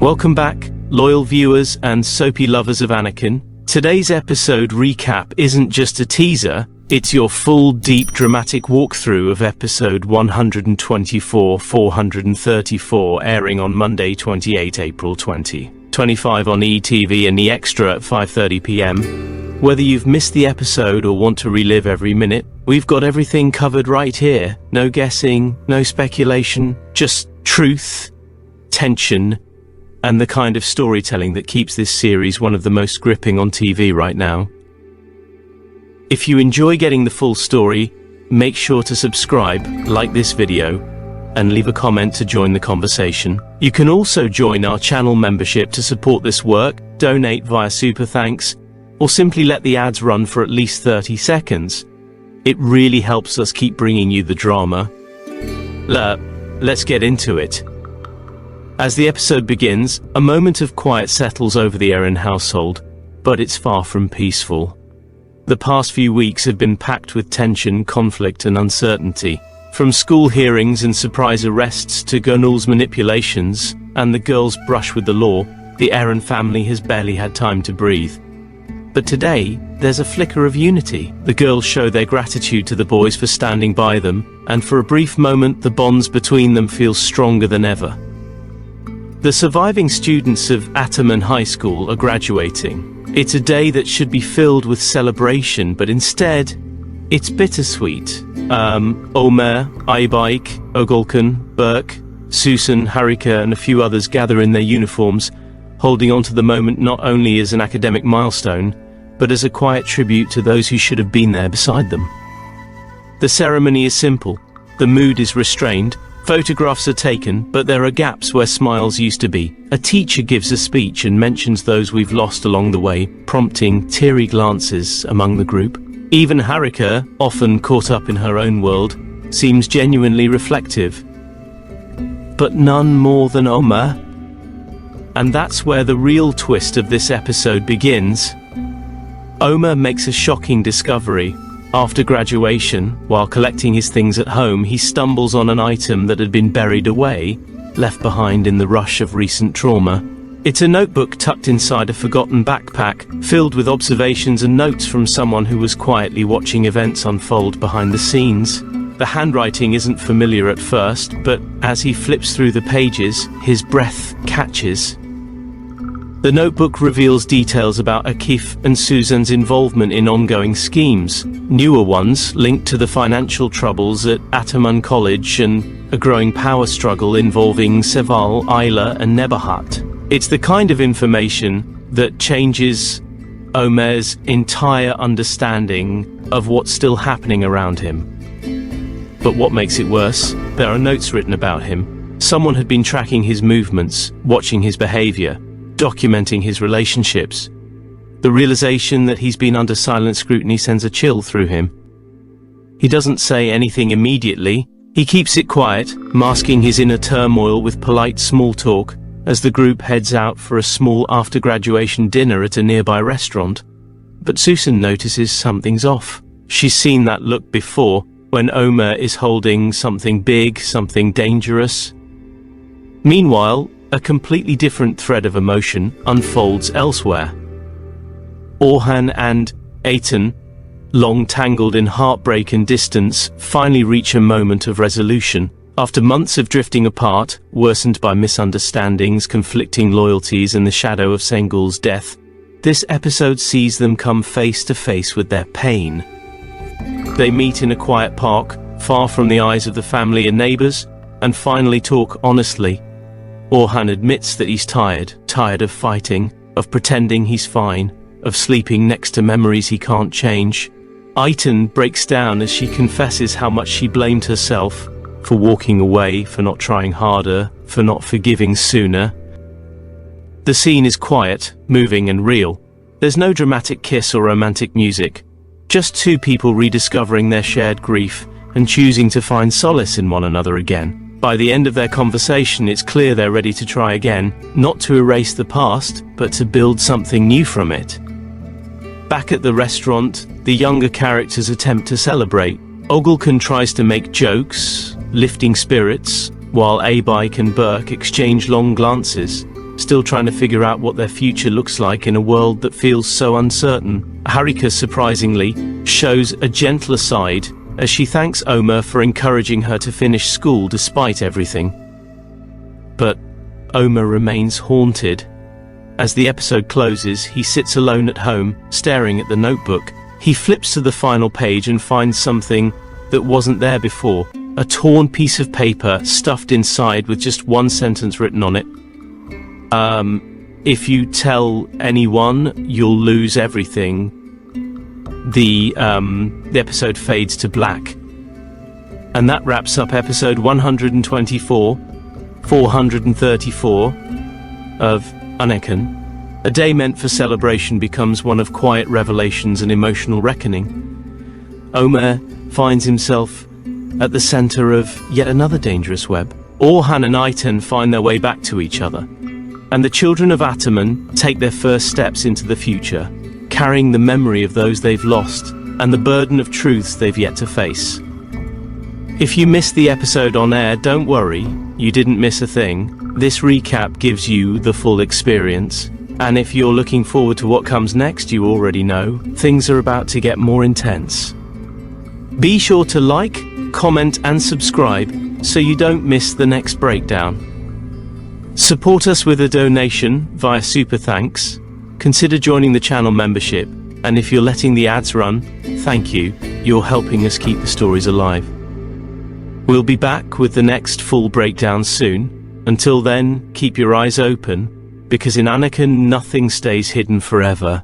Welcome back, loyal viewers and soapy lovers of Annekan. Today's episode recap isn't just a teaser, it's your full, deep, dramatic walkthrough of episode 124-434, airing on Monday, 28 April 2025 on ETV and the Extra at 5:30 p.m. Whether you've missed the episode or want to relive every minute, we've got everything covered right here. No guessing, no speculation, just truth, tension, and the kind of storytelling that keeps this series one of the most gripping on TV right now. If you enjoy getting the full story, make sure to subscribe, like this video, and leave a comment to join the conversation. You can also join our channel membership to support this work, donate via Super Thanks, or simply let the ads run for at least 30 seconds. It really helps us keep bringing you the drama. Let's get into it. As the episode begins, a moment of quiet settles over the Erin household, but it's far from peaceful. The past few weeks have been packed with tension, conflict, and uncertainty. From school hearings and surprise arrests to Gurnall's manipulations and the girl's brush with the law, the Erin family has barely had time to breathe. But today, there's a flicker of unity. The girls show their gratitude to the boys for standing by them, and for a brief moment the bonds between them feel stronger than ever. The surviving students of Ataman High School are graduating. It's a day that should be filled with celebration, but instead, it's bittersweet. Omar, Aybaik, Ogulkan, Burke, Susan, Harika, and a few others gather in their uniforms, holding on to the moment not only as an academic milestone, but as a quiet tribute to those who should have been there beside them. The ceremony is simple. The mood is restrained. Photographs are taken, but there are gaps where smiles used to be. A teacher gives a speech and mentions those we've lost along the way, prompting teary glances among the group. Even Harika, often caught up in her own world, seems genuinely reflective. But none more than Omar. And that's where the real twist of this episode begins. Omar makes a shocking discovery. After graduation, while collecting his things at home, he stumbles on an item that had been buried away, left behind in the rush of recent trauma. It's a notebook tucked inside a forgotten backpack, filled with observations and notes from someone who was quietly watching events unfold behind the scenes. The handwriting isn't familiar at first, but as he flips through the pages, his breath catches. The notebook reveals details about Akif and Susan's involvement in ongoing schemes, newer ones linked to the financial troubles at Ataman College and a growing power struggle involving Seval, Ayla, and Nebahat. It's the kind of information that changes Omar's entire understanding of what's still happening around him. But what makes it worse? There are notes written about him. Someone had been tracking his movements, watching his behavior, documenting his relationships. The realization that he's been under silent scrutiny sends a chill through him. He doesn't say anything immediately. He keeps it quiet, masking his inner turmoil with polite small talk as the group heads out for a small after-graduation dinner at a nearby restaurant. But Susan notices something's off. She's seen that look before, when Omar is holding something big, something dangerous. Meanwhile, a completely different thread of emotion unfolds elsewhere. Orhan and Eton, long tangled in heartbreak and distance, finally reach a moment of resolution. After months of drifting apart, worsened by misunderstandings, conflicting loyalties, and the shadow of Sengul's death, this episode sees them come face to face with their pain. They meet in a quiet park, far from the eyes of the family and neighbors, and finally talk honestly. Orhan admits that he's tired of fighting, of pretending he's fine, of sleeping next to memories he can't change. Eton breaks down as she confesses how much she blamed herself for walking away, for not trying harder, for not forgiving sooner. The scene is quiet, moving and real. There's no dramatic kiss or romantic music, just two people rediscovering their shared grief and choosing to find solace in one another again. By the end of their conversation, it's clear they're ready to try again, not to erase the past, but to build something new from it. Back at the restaurant, the younger characters attempt to celebrate. Ogulkan tries to make jokes, lifting spirits, while Aybaik and Burke exchange long glances. still trying to figure out what their future looks like in a world that feels so uncertain. Harika, surprisingly, shows a gentler side as she thanks Omar for encouraging her to finish school despite everything. But Omar remains haunted. As the episode closes, he sits alone at home, staring at the notebook. He flips to the final page and finds something that wasn't there before. A torn piece of paper stuffed inside with just one sentence written on it. If you tell anyone, you'll lose everything. The episode fades to black. And that wraps up episode 434 of Annekan. A day meant for celebration becomes one of quiet revelations and emotional reckoning. Omar finds himself at the center of yet another dangerous web. Orhan and Eton find their way back to each other, and the children of Ataman take their first steps into the future, carrying the memory of those they've lost and the burden of truths they've yet to face. If you missed the episode on air, don't worry, you didn't miss a thing. This recap gives you the full experience. And if you're looking forward to what comes next, you already know, things are about to get more intense. Be sure to like, comment and subscribe so you don't miss the next breakdown. Support us with a donation via Super Thanks. Consider joining the channel membership, and if you're letting the ads run, thank you, you're helping us keep the stories alive. We'll be back with the next full breakdown soon. Until then, keep your eyes open, because in Annekan nothing stays hidden forever.